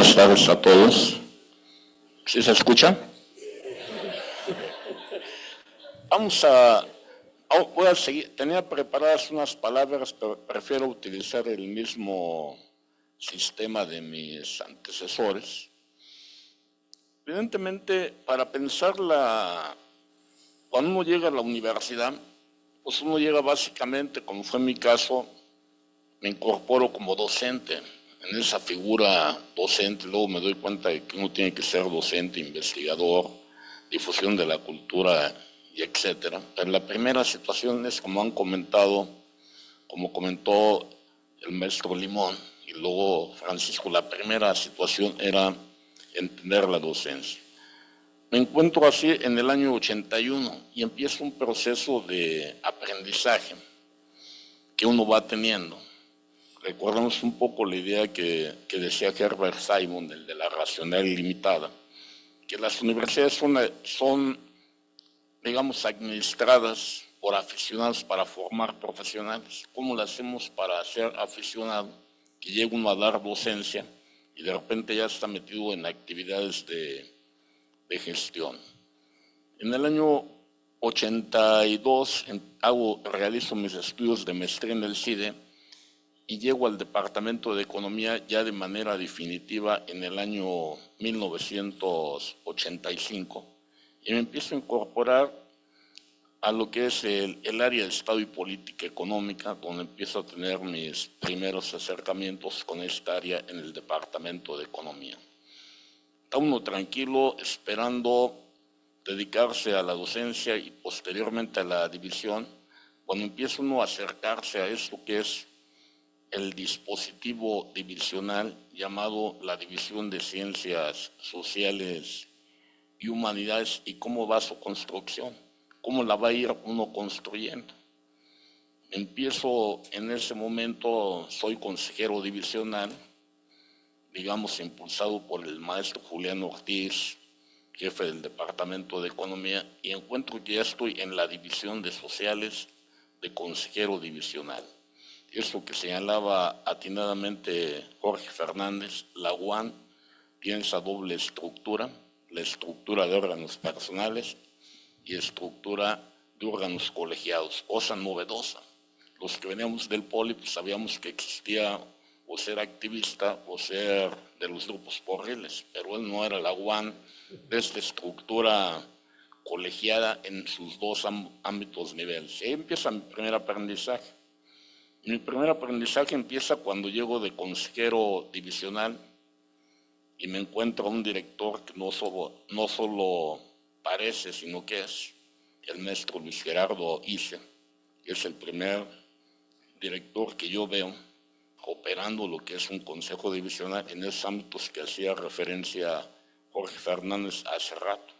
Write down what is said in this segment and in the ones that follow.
buenas tardes a todos. ¿Sí se escucha? Voy a seguir. Tenía preparadas unas palabras, pero prefiero utilizar el mismo sistema de mis antecesores. Evidentemente, para pensarla, cuando uno llega a la universidad, pues uno llega básicamente, como fue mi caso, me incorporo como docente, en esa figura docente. Luego me doy cuenta de que uno tiene que ser docente, investigador, difusión de la cultura y etcétera. Pero la primera situación es, como han comentado, como comentó el maestro Limón y luego Francisco, la primera situación era entender la docencia. Me encuentro así en el año 81 y empiezo un proceso de aprendizaje que uno va teniendo. Recordemos un poco la idea que decía Herbert Simon, el de la racionalidad ilimitada, que las universidades son, digamos, administradas por aficionados para formar profesionales. ¿Cómo lo hacemos para ser aficionado? Que llegue uno a dar docencia y de repente ya está metido en actividades de gestión. En el año 82 realizo mis estudios de maestría en el CIDE y llego al Departamento de Economía ya de manera definitiva en el año 1985 y me empiezo a incorporar a lo que es el área de Estado y Política Económica, donde empiezo a tener mis primeros acercamientos con esta área en el Departamento de Economía. Está uno tranquilo esperando dedicarse a la docencia y posteriormente a la división, cuando empieza uno a acercarse a esto que es el dispositivo divisional llamado la División de Ciencias Sociales y Humanidades y cómo va su construcción, cómo la va a ir uno construyendo. Empiezo en ese momento, soy consejero divisional, digamos impulsado por el maestro Julián Ortiz, jefe del Departamento de Economía, y encuentro que ya estoy en la División de Sociales de consejero divisional. Eso que señalaba atinadamente Jorge Fernández, la UAN tiene esa doble estructura, la estructura de órganos personales y estructura de órganos colegiados, cosa novedosa. Los que veníamos del Poli pues sabíamos que existía o ser activista o ser de los grupos porriles, pero él no era la UAN de esta estructura colegiada en sus dos ámbitos niveles. Y ahí empieza mi primer aprendizaje. Mi primer aprendizaje empieza cuando llego de consejero divisional y me encuentro a un director que no solo parece, sino que es el maestro Luis Gerardo Isse, que es el primer director que yo veo operando lo que es un consejo divisional en esos ámbitos que hacía referencia Jorge Fernández hace rato.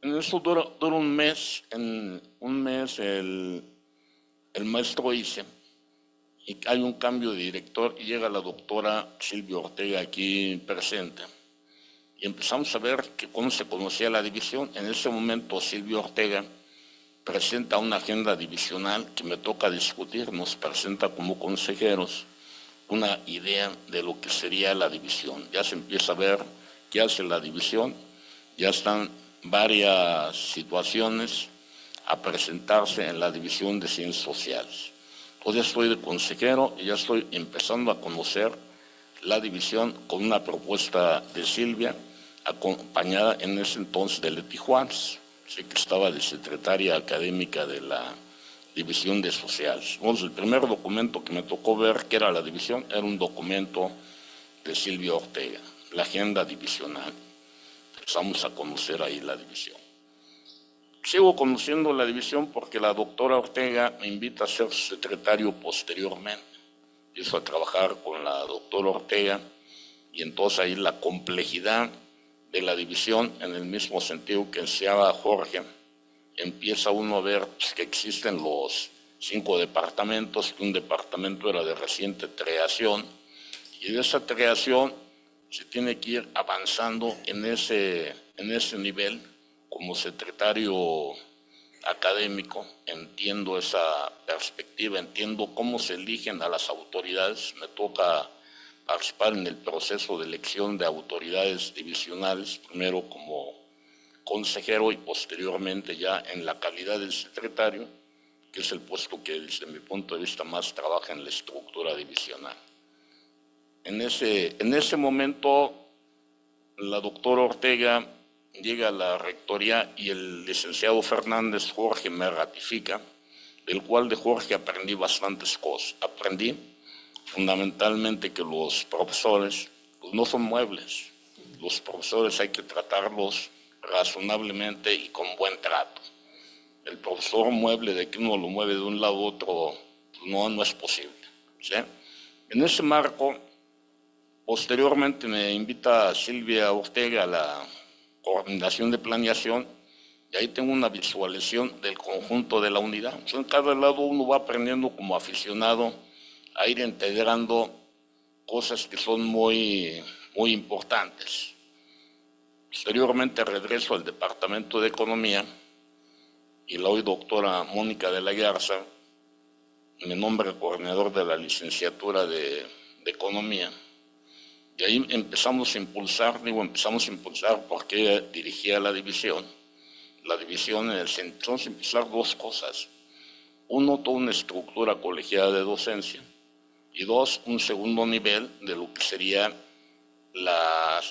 En eso dura un mes, el maestro Isse, y hay un cambio de director y llega la doctora Silvia Ortega aquí presente. Y empezamos a ver cómo se conocía la división. En ese momento Silvia Ortega presenta una agenda divisional que me toca discutir, nos presenta como consejeros una idea de lo que sería la división. Ya se empieza a ver qué hace la división, ya están varias situaciones a presentarse en la División de Ciencias Sociales. Entonces ya estoy de consejero y ya estoy empezando a conocer la división con una propuesta de Silvia, acompañada en ese entonces de Leti Juárez, sí, que estaba de secretaria académica de la División de Sociales. Entonces el primer documento que me tocó ver que era la división era un documento de Silvia Ortega, la agenda divisional. Empezamos a conocer ahí la división. Sigo conociendo la división porque la doctora Ortega me invita a ser su secretario posteriormente. Empiezo a trabajar con la doctora Ortega y entonces ahí la complejidad de la división, en el mismo sentido que enseñaba Jorge, empieza uno a ver que existen los 5 departamentos, que un departamento era de reciente creación, y de esa creación se tiene que ir avanzando en ese nivel. Como secretario académico entiendo esa perspectiva, entiendo cómo se eligen a las autoridades, me toca participar en el proceso de elección de autoridades divisionales, primero como consejero y posteriormente ya en la calidad del secretario, que es el puesto que desde mi punto de vista más trabaja en la estructura divisional. En ese momento, la doctora Ortega llega a la rectoría y el licenciado Fernández Jorge me ratifica, del cual de Jorge aprendí bastantes cosas. Aprendí fundamentalmente que los profesores pues, no son muebles. Los profesores hay que tratarlos razonablemente y con buen trato. El profesor mueble de que uno lo mueve de un lado a otro, pues no es posible, ¿sí? En ese marco, posteriormente me invita Silvia Ortega a la coordinación de planeación y ahí tengo una visualización del conjunto de la unidad. Entonces, en cada lado uno va aprendiendo como aficionado a ir integrando cosas que son muy importantes. Posteriormente regreso al Departamento de Economía y la hoy doctora Mónica de la Garza me nombra coordinador de la licenciatura de Economía. Y ahí empezamos a impulsar porque ella dirigía la división en el centro. Entonces empezar dos cosas. Uno, toda una estructura colegiada de docencia y dos, un segundo nivel de lo que sería la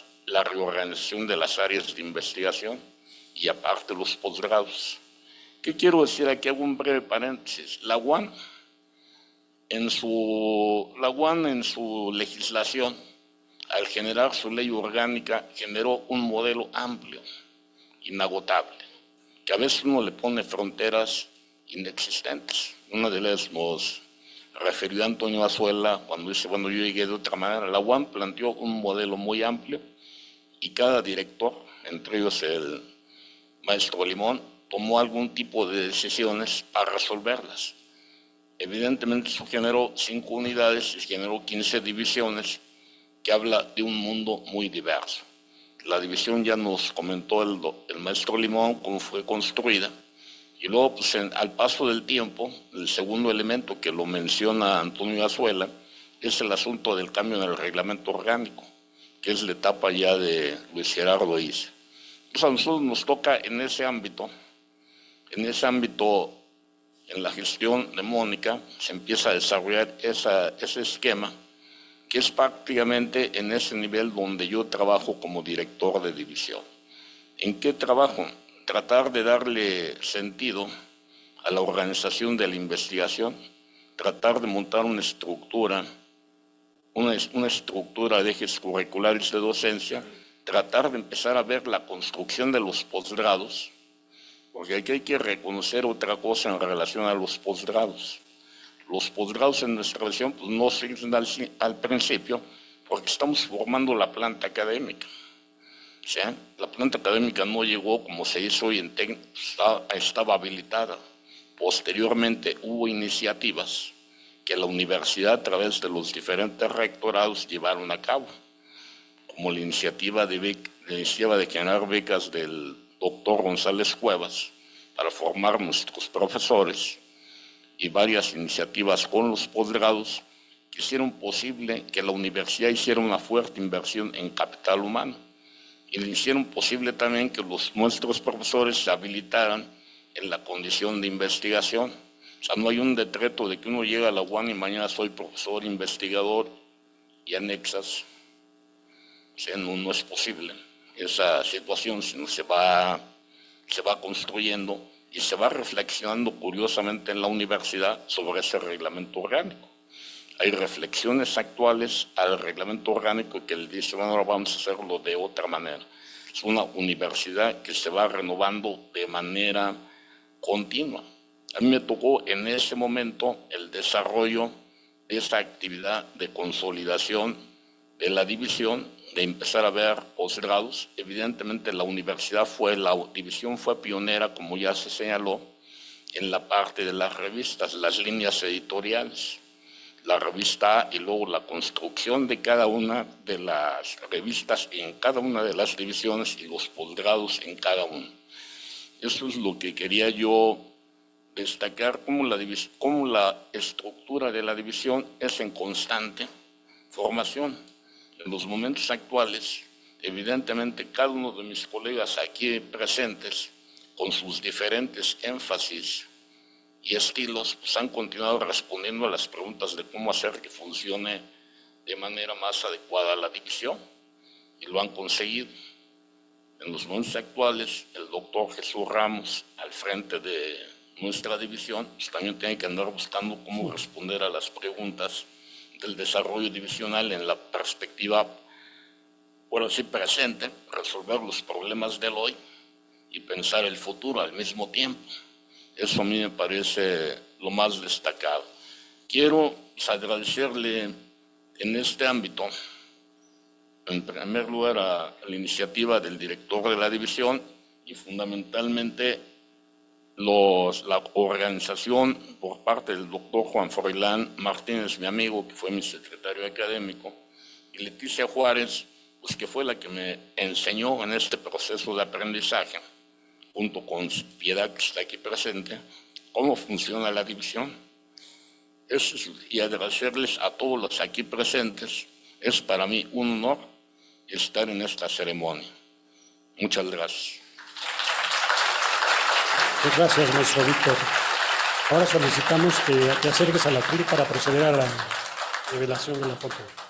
reorganización de las áreas de investigación y aparte los posgrados. ¿Qué quiero decir aquí? Hago un breve paréntesis. La UAN en su legislación, al generar su ley orgánica, generó un modelo amplio, inagotable, que a veces uno le pone fronteras inexistentes. Una de ellas nos refirió a Antonio Azuela cuando dice, bueno, yo llegué de otra manera. La UAM planteó un modelo muy amplio y cada director, entre ellos el maestro Limón, tomó algún tipo de decisiones para resolverlas. Evidentemente eso generó 5 unidades y generó 15 divisiones, que habla de un mundo muy diverso. La división ya nos comentó el maestro Limón cómo fue construida, y luego pues, al paso del tiempo, el segundo elemento que lo menciona Antonio Azuela es el asunto del cambio en el reglamento orgánico, que es la etapa ya de Luis Gerardo Issa. Entonces a nosotros nos toca en ese ámbito, en la gestión de Mónica, se empieza a desarrollar ese esquema, que es prácticamente en ese nivel donde yo trabajo como director de división. ¿En qué trabajo? Tratar de darle sentido a la organización de la investigación, tratar de montar una estructura de ejes curriculares de docencia, tratar de empezar a ver la construcción de los posgrados, porque aquí hay que reconocer otra cosa en relación a los posgrados. Los posgrados en nuestra región pues, no sirven al principio porque estamos formando la planta académica. O sea, la planta académica no llegó como se hizo hoy en TEC, estaba habilitada. Posteriormente hubo iniciativas que la universidad a través de los diferentes rectorados llevaron a cabo, como la iniciativa de generar becas del doctor González Cuevas para formar nuestros profesores y varias iniciativas con los posgrados que hicieron posible que la universidad hiciera una fuerte inversión en capital humano y le hicieron posible también que nuestros profesores se habilitaran en la condición de investigación. O sea, no hay un decreto de que uno llega a la UAN y mañana soy profesor, investigador y anexas. O sea, no es posible esa situación, sino se va construyendo y se va reflexionando curiosamente en la universidad sobre ese reglamento orgánico. Hay reflexiones actuales al reglamento orgánico que le dice, bueno, ahora vamos a hacerlo de otra manera. Es una universidad que se va renovando de manera continua. A mí me tocó en ese momento el desarrollo de esa actividad de consolidación de la división, de empezar a ver posgrados. Evidentemente la división fue pionera, como ya se señaló, en la parte de las revistas, las líneas editoriales, la revista A y luego la construcción de cada una de las revistas en cada una de las divisiones y los posgrados en cada una. Eso es lo que quería yo destacar, cómo la estructura de la división es en constante formación. En los momentos actuales, evidentemente, cada uno de mis colegas aquí presentes, con sus diferentes énfasis y estilos, pues han continuado respondiendo a las preguntas de cómo hacer que funcione de manera más adecuada la división, y lo han conseguido. En los momentos actuales, el doctor Jesús Ramos, al frente de nuestra división, pues también tiene que andar buscando cómo responder a las preguntas del desarrollo divisional en la perspectiva, por así presente, resolver los problemas del hoy y pensar el futuro al mismo tiempo. Eso a mí me parece lo más destacado. Quiero agradecerle en este ámbito, en primer lugar, a la iniciativa del director de la división y fundamentalmente la organización por parte del doctor Juan Froilán Martínez, mi amigo, que fue mi secretario académico, y Leticia Juárez, pues que fue la que me enseñó en este proceso de aprendizaje, junto con Piedad, que está aquí presente, cómo funciona la división. Y agradecerles a todos los aquí presentes. Es para mí un honor estar en esta ceremonia. Muchas gracias. Muchas gracias, maestro Víctor. Ahora solicitamos que te acerques a la tribuna para proceder a la revelación de la foto.